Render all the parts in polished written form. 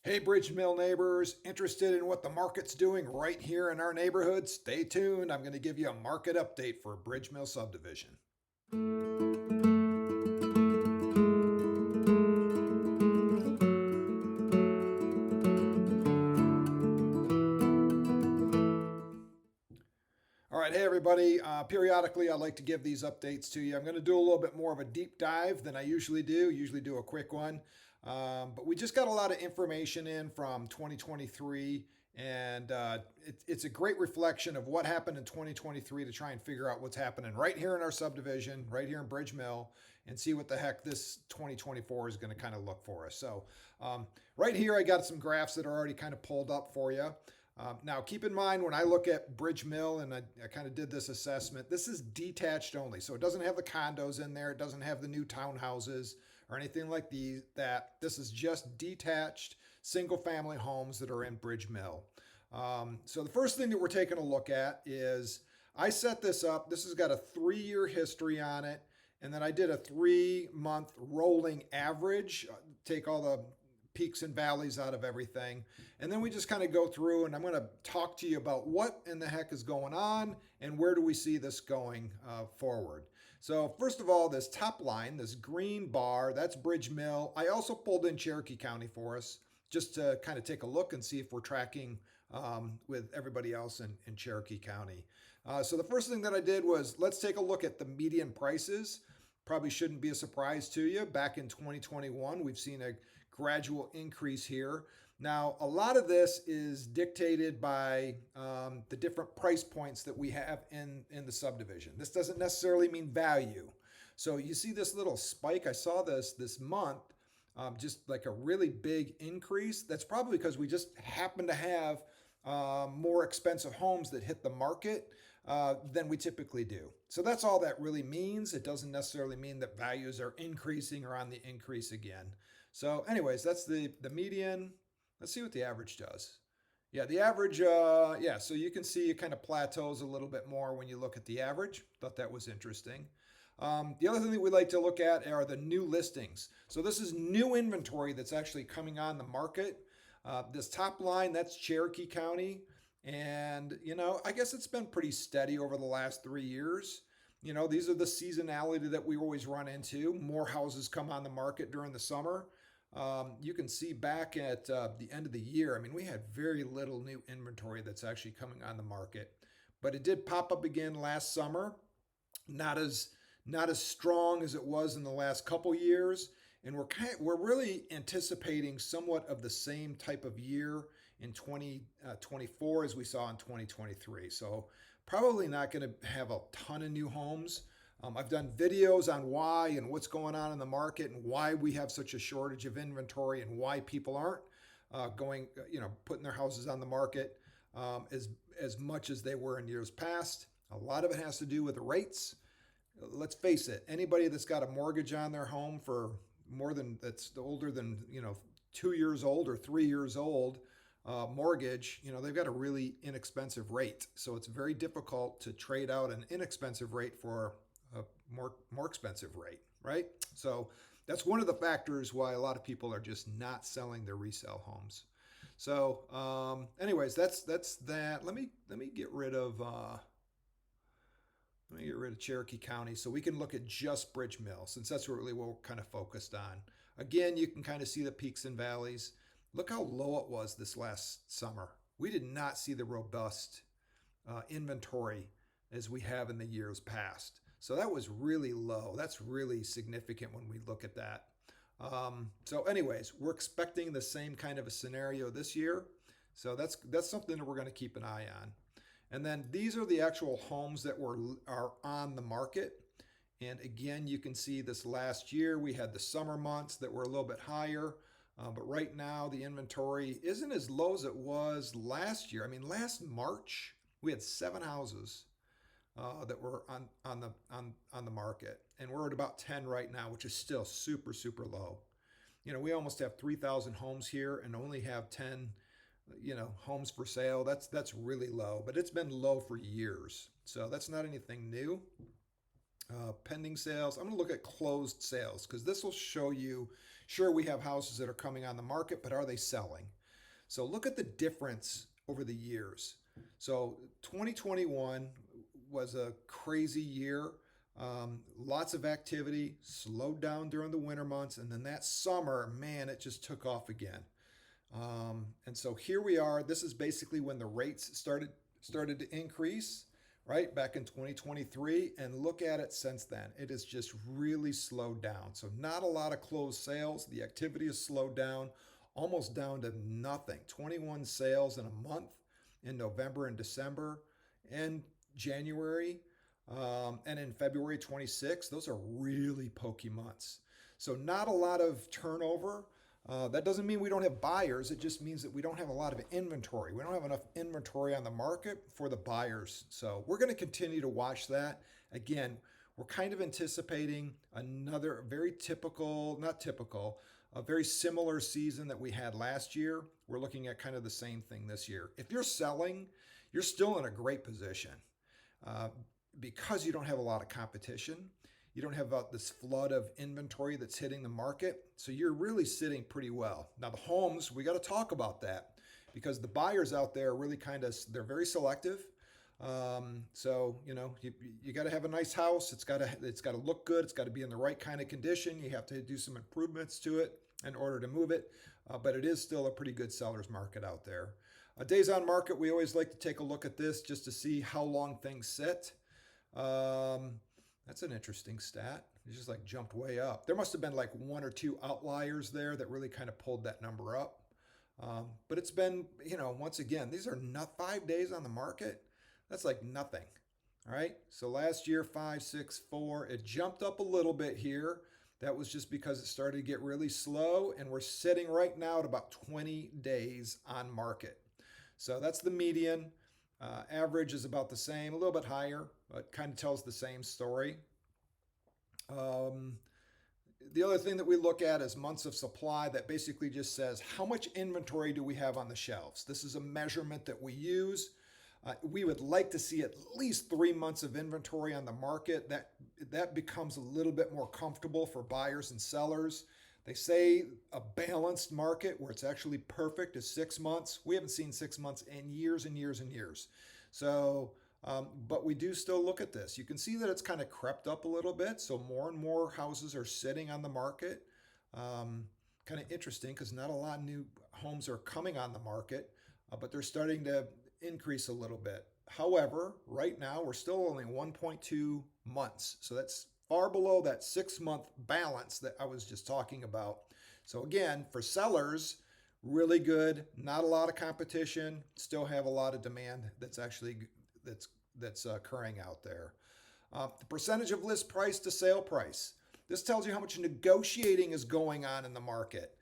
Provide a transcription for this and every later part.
Hey, Bridgemill neighbors, interested in what the market's doing right here in our neighborhood? Stay tuned. I'm going to give you a market update for Bridgemill subdivision. All right, hey everybody. Periodically, I like to give these updates to you. I'm going to do a little bit more of a deep dive than I usually do. Usually do a quick one, but we just got a lot of information in from 2023, and it's a great reflection of what happened in 2023 to try and figure out what's happening right here in our subdivision, right here in Bridge Mill, and see what the heck this 2024 is going to kind of look for us. So, right here, I got some graphs that are already kind of pulled up for you. Now, keep in mind when I look at Bridge Mill, and I kind of did this assessment, this is detached only. So it doesn't have the condos in there, it doesn't have the new townhouses or anything like that. This is just detached single family homes that are in Bridge Mill. So the first thing that we're taking a look at is I set this up. This has got a 3-year history on it. And then I did a 3-month rolling average, take all the peaks and valleys out of everything. And then we just kind of go through, and I'm going to talk to you about what in the heck is going on and where do we see this going forward. So first of all, this top line, this green bar, that's Bridge Mill. I also pulled in Cherokee County for us just to kind of take a look and see if we're tracking with everybody else in Cherokee County. So the first thing that I did was let's take a look at the median prices. Probably shouldn't be a surprise to you. Back in 2021, we've seen a gradual increase here. Now, a lot of this is dictated by the different price points that we have in the subdivision. This doesn't necessarily mean value. So you see this little spike. I saw this month, just like a really big increase. That's probably because we just happen to have more expensive homes that hit the market than we typically do. So that's all that really means. It doesn't necessarily mean that values are increasing or on the increase again. So anyways, that's the median. Let's see what the average does. Yeah, the average, yeah, so you can see it kind of plateaus a little bit more when you look at the average. Thought that was interesting. The other thing that we like to look at are the new listings. So this is new inventory that's actually coming on the market. This top line, that's Cherokee County. And, I guess it's been pretty steady over the last 3 years. These are the seasonality that we always run into. More houses come on the market during the summer. You can see back at the end of the year, I mean, we had very little new inventory that's actually coming on the market. But it did pop up again last summer. Not as not as strong as it was in the last couple years, and we're really anticipating somewhat of the same type of year in 2024 as we saw in 2023. So probably not going to have a ton of new homes. I've done videos on why and what's going on in the market and why we have such a shortage of inventory and why people aren't putting their houses on the market as much as they were in years past. A lot of it has to do with the rates. Let's face it, anybody that's got a mortgage on their home for more than that's older than 2 years old or 3 years old mortgage, they've got a really inexpensive rate. So it's very difficult to trade out an inexpensive rate for a more expensive rate, right? So that's one of the factors why a lot of people are just not selling their resale homes. So, anyways, that's that. Let me get rid of. Let me get rid of Cherokee County so we can look at just Bridge Mill since that's really what we're kind of focused on. Again, you can kind of see the peaks and valleys. Look how low it was this last summer. We did not see the robust inventory as we have in the years past. So that was really low. That's really significant when we look at that. So anyways, we're expecting the same kind of a scenario this year. So that's something that we're going to keep an eye on. And then these are the actual homes that are on the market. And again, you can see this last year we had the summer months that were a little bit higher. But right now the inventory isn't as low as it was last year. I mean, last March we had 7 houses that were on the market, and we're at about 10 right now, which is still super super low. We almost have 3,000 homes here and only have 10 homes for sale. That's really low, but it's been low for years. So that's not anything new. Pending sales. I'm going to look at closed sales because this will show you Sure, we have houses that are coming on the market, but are they selling? So look at the difference over the years. So 2021 was a crazy year. Lots of activity, slowed down during the winter months, and then that summer, man, it just took off again. And so here we are. This is basically when the rates started to increase, right back in 2023. And look at it since then. It has just really slowed down. So not a lot of closed sales. The activity has slowed down, almost down to nothing. 21 sales in a month in November and December and January. And in February 26th, those are really pokey months. So not a lot of turnover. That doesn't mean we don't have buyers. It just means that we don't have a lot of inventory. We don't have enough inventory on the market for the buyers. So we're going to continue to watch that. Again, we're kind of anticipating another very typical, not typical, a very similar season that we had last year. We're looking at kind of the same thing this year. If you're selling, you're still in a great position because you don't have a lot of competition. You don't have this flood of inventory that's hitting the market. So you're really sitting pretty well. Now the homes, we got to talk about that because the buyers out there really they're very selective. So, you got to have a nice house. It's got to look good. It's got to be in the right kind of condition. You have to do some improvements to it in order to move it. But it is still a pretty good seller's market out there. Days on market, we always like to take a look at this just to see how long things sit. That's an interesting stat. It just like jumped way up. There must have been like one or two outliers there that really kind of pulled that number up. But it's been, once again, these are not 5 days on the market. That's like nothing. All right. So last year, 5, 6, 4, it jumped up a little bit here. That was just because it started to get really slow. And we're sitting right now at about 20 days on market. So that's the median. Average is about the same, a little bit higher, but kind of tells the same story. The other thing that we look at is months of supply. That basically just says how much inventory do we have on the shelves. This is a measurement that we use. We would like to see at least 3 months of inventory on the market. That becomes a little bit more comfortable for buyers and sellers. They say a balanced market where it's actually perfect is 6 months. We haven't seen 6 months in years and years and years. So, but we do still look at this. You can see that it's kind of crept up a little bit. So more and more houses are sitting on the market. Kind of interesting because not a lot of new homes are coming on the market, but they're starting to increase a little bit. However, right now we're still only 1.2 months. So that's far below that 6-month balance that I was just talking about. So again, for sellers, really good, not a lot of competition, still have a lot of demand that's occurring out there. The percentage of list price to sale price. This tells you how much negotiating is going on in the market.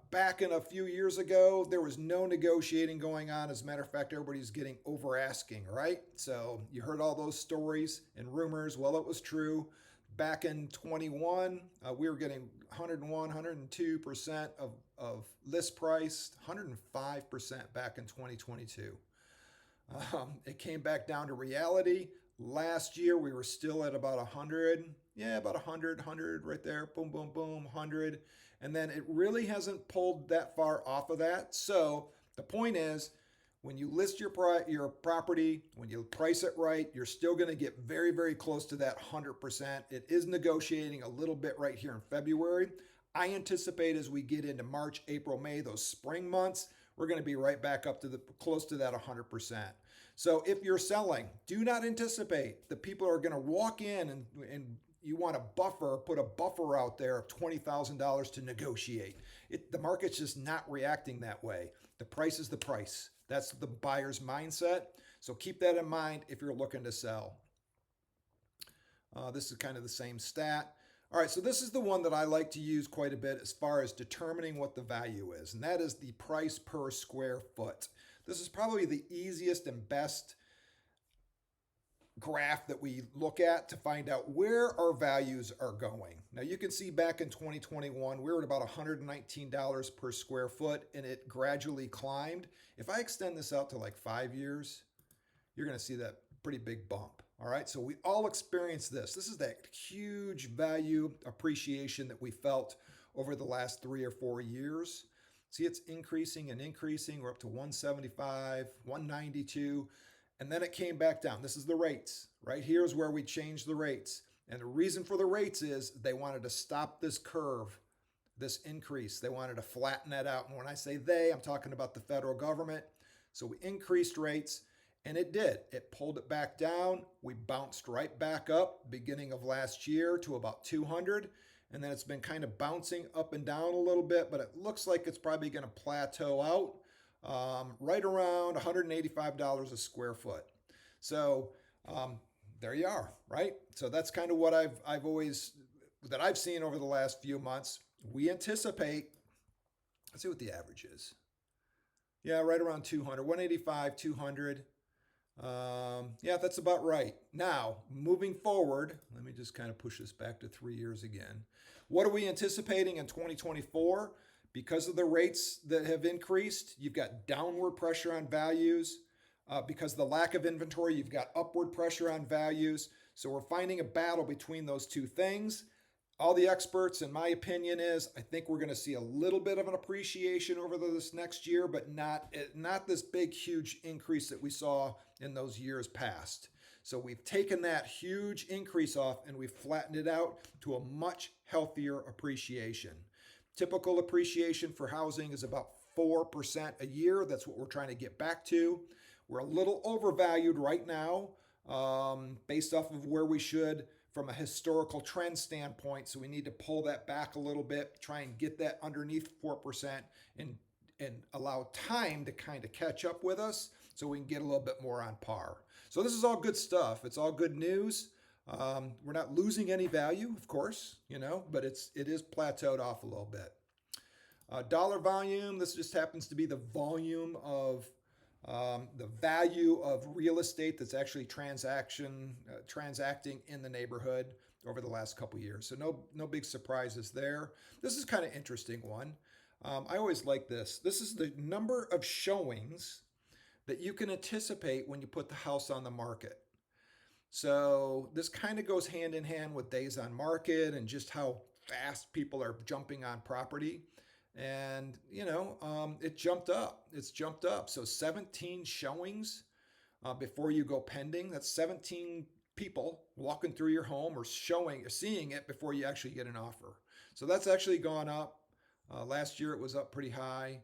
Back in a few years ago, there was no negotiating going on. As a matter of fact, everybody's getting over asking, right? So you heard all those stories and rumors. Well, it was true. Back in 21, we were getting 101, 102% of list price, 105% back in 2022. It came back down to reality. Last year, we were still at about 100. Yeah, about 100 right there. Boom, boom, boom, 100. And then it really hasn't pulled that far off of that. So the point is, when you list your property, when you price it right, you're still going to get very, very close to that 100%. It is negotiating a little bit right here in February. I anticipate as we get into March, April, May, those spring months, we're going to be right back up to close to that 100%. So if you're selling, do not anticipate that people are going to walk in and you want to put a buffer out there of $20,000 to negotiate. The market's just not reacting that way. The price is the price. That's the buyer's mindset. So keep that in mind if you're looking to sell. This is kind of the same stat. All right, so this is the one that I like to use quite a bit as far as determining what the value is, and that is the price per square foot. This is probably the easiest and best graph that we look at to find out where our values are going. Now you can see back in 2021, we were at about $119 per square foot and it gradually climbed. If I extend this out to like 5 years, you're going to see that pretty big bump. All right, so we all experienced this. This is that huge value appreciation that we felt over the last 3 or 4 years. See, it's increasing and increasing. We're up to 175, 192, and then it came back down. This is the rates. Right here is where we changed the rates. And the reason for the rates is they wanted to stop this curve, this increase. They wanted to flatten that out. And when I say they, I'm talking about the federal government. So we increased rates, and it did. It pulled it back down. We bounced right back up beginning of last year to about 200. And then it's been kind of bouncing up and down a little bit, but it looks like it's probably going to plateau out right around $185 a square foot. So there you are, right? So that's kind of what I've seen over the last few months. We anticipate, let's see what the average is. Yeah, right around 200, 185, 200. Yeah, that's about right. Now, moving forward, let me just kind of push this back to 3 years again. What are we anticipating in 2024? Because of the rates that have increased, you've got downward pressure on values. Because of the lack of inventory, you've got upward pressure on values. So we're finding a battle between those two things. All the experts, in my opinion, I think we're going to see a little bit of an appreciation over this next year, but not this big, huge increase that we saw in those years past. So we've taken that huge increase off and we've flattened it out to a much healthier appreciation. Typical appreciation for housing is about 4% a year. That's what we're trying to get back to. We're a little overvalued right now based off of where we should from a historical trend standpoint. So we need to pull that back a little bit, try and get that underneath 4% and allow time to kind of catch up with us so we can get a little bit more on par. So this is all good stuff. It's all good news. We're not losing any value, of course, but it is plateaued off a little bit. Dollar volume, this just happens to be the volume of the value of real estate that's actually transacting in the neighborhood over the last couple years. So no big surprises there. This is kind of interesting one. I always like this. This is the number of showings that you can anticipate when you put the house on the market. So this kind of goes hand in hand with days on market and just how fast people are jumping on property. And, it jumped up. It's jumped up. So 17 showings before you go pending. That's 17 people walking through your home or seeing it before you actually get an offer. So that's actually gone up. Last year it was up pretty high.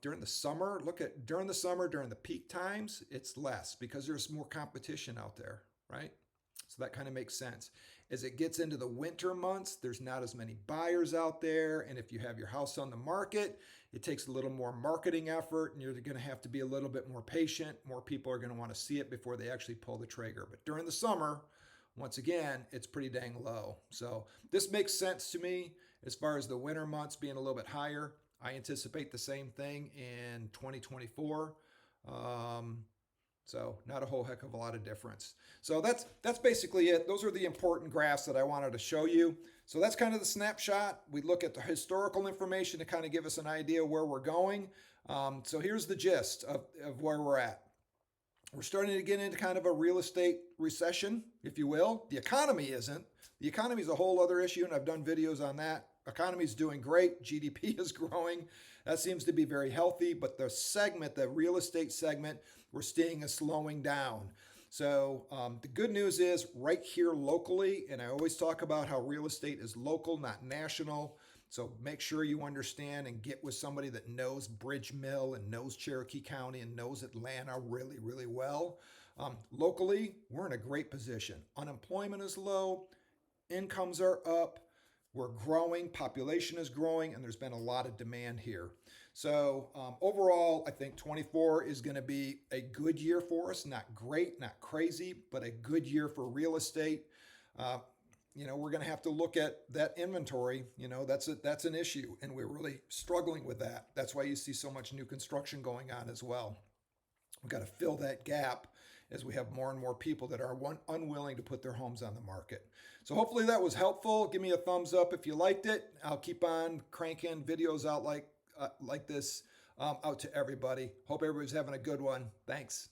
During the summer, during the peak times, it's less because there's more competition out there, right? So that kind of makes sense. As it gets into the winter months, there's not as many buyers out there. And if you have your house on the market, it takes a little more marketing effort and you're going to have to be a little bit more patient. More people are going to want to see it before they actually pull the trigger. But during the summer, once again, it's pretty dang low. So this makes sense to me as far as the winter months being a little bit higher. I anticipate the same thing in 2024. So not a whole heck of a lot of difference. So that's basically it. Those are the important graphs that I wanted to show you. So that's kind of the snapshot. We look at the historical information to kind of give us an idea where we're going. So here's the gist of where we're at. We're starting to get into kind of a real estate recession, if you will. The economy isn't. The economy is a whole other issue, and I've done videos on that. Economy is doing great. GDP is growing. That seems to be very healthy. But the real estate segment, we're seeing a slowing down. So the good news is right here locally, and I always talk about how real estate is local, not national. So make sure you understand and get with somebody that knows Bridgemill and knows Cherokee County and knows Atlanta really, really well. Locally, we're in a great position. Unemployment is low. Incomes are up. We're growing, population is growing, and there's been a lot of demand here. So overall, I think 24 is going to be a good year for us. Not great, not crazy, but a good year for real estate. We're going to have to look at that inventory. That's an issue, and we're really struggling with that. That's why you see so much new construction going on as well. We've got to fill that gap as we have more and more people that are unwilling to put their homes on the market. So hopefully that was helpful. Give me a thumbs up if you liked it. I'll keep on cranking videos out like this out to everybody. Hope everybody's having a good one. Thanks.